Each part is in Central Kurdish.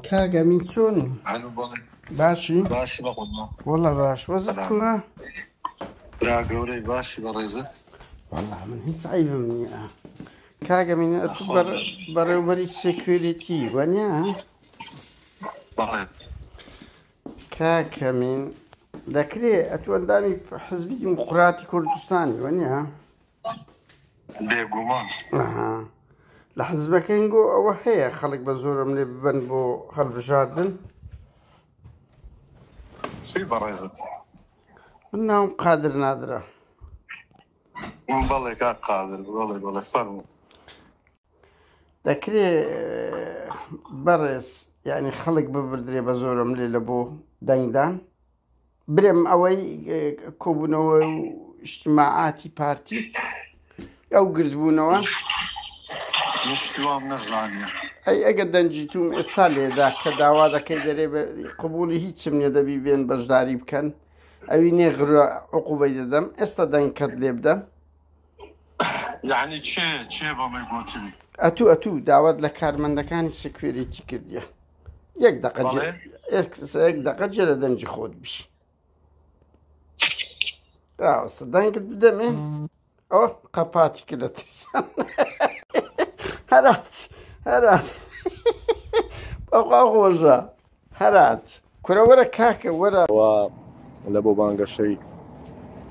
كاغا من شوني؟ علو بالله باشي؟ باشي بخدمه والله باش وزتكوها؟ برا قوري باشي بريزت والله من هيك صعيبة مني كاغا من بري سيكوريتي ونيا بالله كاغا من ذكري أتوان دامي حزبي ديمقراطي كردستاني ونيا بيقومان لحزبك ينقو أو هي خلق بزور من ببن بو خلف جاردن شي بريزت إنهم قادر نادرة بالله كا قادر بالله فرمو ذكري برس يعني خلق ببردري بزور من لبو دنگدان برم أوي كوبنو اجتماعاتي بارتي أو قردبونوا مشتوام نغلانيا أي أقدن جيتوم إستالي ذاك كدعوة ذاك يدري قبولي هيك من يدبي بين بجداري بكن أوي نغر عقوبة دم استدن كدليب دم يعني تشي بما يقولتني أتو دعوة لكار من دكان سكيورتي كرديا يك دقة جلدن جي خود بيش استدن كد بدمي أو قباتي كده ترسان هرات بقى خوشا هرات كرة ورا كاكا ورا لەبۆ بانگەشەی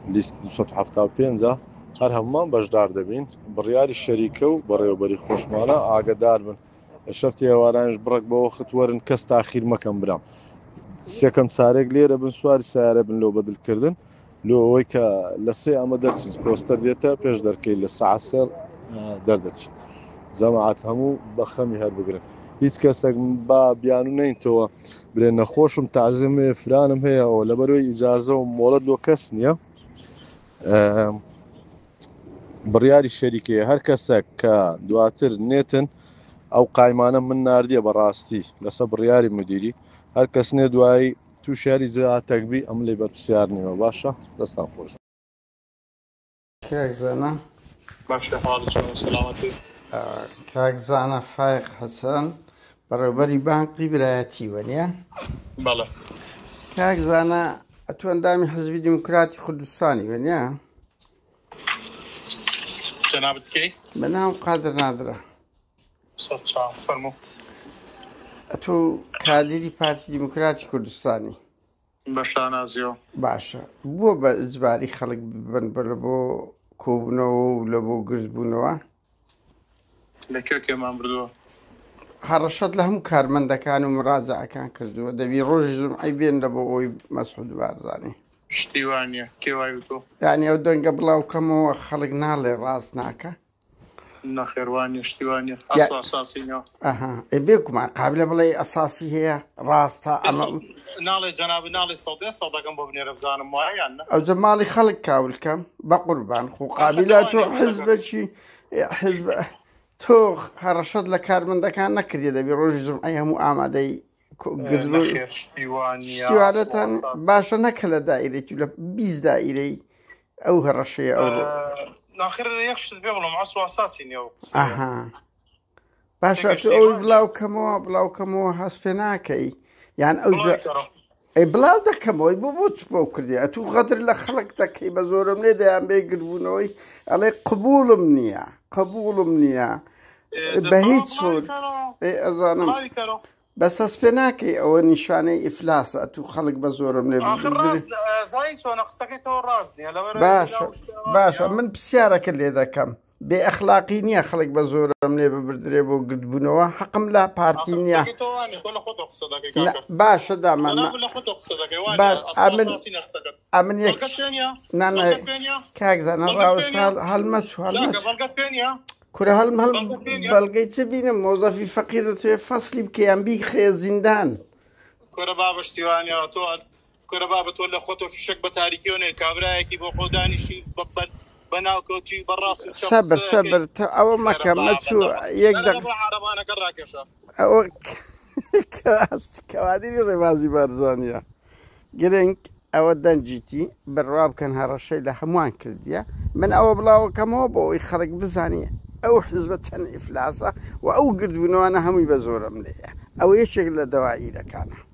لیست 275 هەر هەمومان بەشدار دەبین بڕیاری شەریکە و بەڕێوەبەری خۆشمانە ئاگادار بن لە شەفتی هێوارانش بڕک بەوە ختوەرن کەس تاخیر مەکەم برام سێکەم چارێک لێرە بن سواری سیارە بن لۆ بەدڵکردن لۆ ئەوەی کە لە سێ ئەمە دەرچین کۆستەر دێتە پێش دەرکەی لە سەعات 3 دەردەچی جەماعەت هەموو بە خەمی هەر بگرن هیچ کەسێک با بیان و نەینتەوە برێ نەخۆشم تازمێ فرانم هەیە ئەوە لەبەرەوەی ئیجازە و مۆڵەت لۆ کەس نییە بڕیاری شەریکەیە هەر کەسێک کە دواتر نێتن ئەو قایمانە من ناردیە بەڕاستی لەسەر بڕیاری مدیری هەر کەس نێ دوایی تووشیاری جەهاتێکبی ئەم لێ بەرپرسیار نیوە باشە دەستان خۆش كاكزانا باشا حالك سلامتي كاكزانا فايق حسن برابري بانقي براياتي ونيا بله كاكزانا أتوان دامي حزب ديمقراطي كردستاني ونيا جنابتك بنام قادر نادرة صوت شام فرمو أتو كادري بارتي ديمقراطي كردستاني باشا نازيو باشا بو بإجباري خلق ببن لبو كوبنو لبو قرزبونو لكيو كما بردو هرشت لهم كارمندكان ومراجعة كان كردو دبي روج جمعي بين لبو أوي مسعود بارزاني شتيوانيا كيوايوتو يعني أودن قبله وكمو خلقنا لي راسناكا نخيروانيا شتيوانيا أصلا أساسينيا بيكم قابلة بلاي أساسي هي راستا نالي جناب نالي صوتي صوتكم ببني رفزان معين أو زمالي خلق كاولكم بقربان خو قابلاتو حزب شي حزب تو هرشت لكارمندكان نكري دبي روج جمعي همو آمادي قدرو شتيوانيا باشا نكلا دائري ولا بيز دائري أو هرشي أو ناخر يكشف بيغلو معصو أساسي نيو باشا تو بلاو كمو هاسفناكي يعني أوجا بلاو دا كمو بوبوت بوكردي أتو غدر لخلق دكي بزور مني دا عم بيقربونوي علي قبول منيا بهيج صور أظنم بس هاسفناكي أو نشاني إفلاس أتو خلق بزور مني آخر راس زايد نقصكي تو راسني باشا من بسيارك اللي ذا كم بأخلاقينيا خلق بزور مني ببردريبو قدبونوا حقم لا بارتينيا باشا دائما أمن يك نانا كاكزانا راوست هالمتو كره هل بلقيت بينا موظفي فقيرة فصلي بكيان بيك خير زندان كره بابا شتيوانيا تو كره بابا تولى خطو في شك بتاريكيوني كابرايكي بوقوداني شي ببن بناو كوتي براس صبر او ما كملتو يقدر عربانا كراكشة او كواديني رمازي بارزانيا جرينك او دنجيتي بالراب كان هالشيء لهموان كرديا من او بلاو كمو بو يخرج بزاني او حزبة إفلاسة او قرد بنو انا هم يبزور مليح ئەو یەکێک لە دەوائیرەکانە.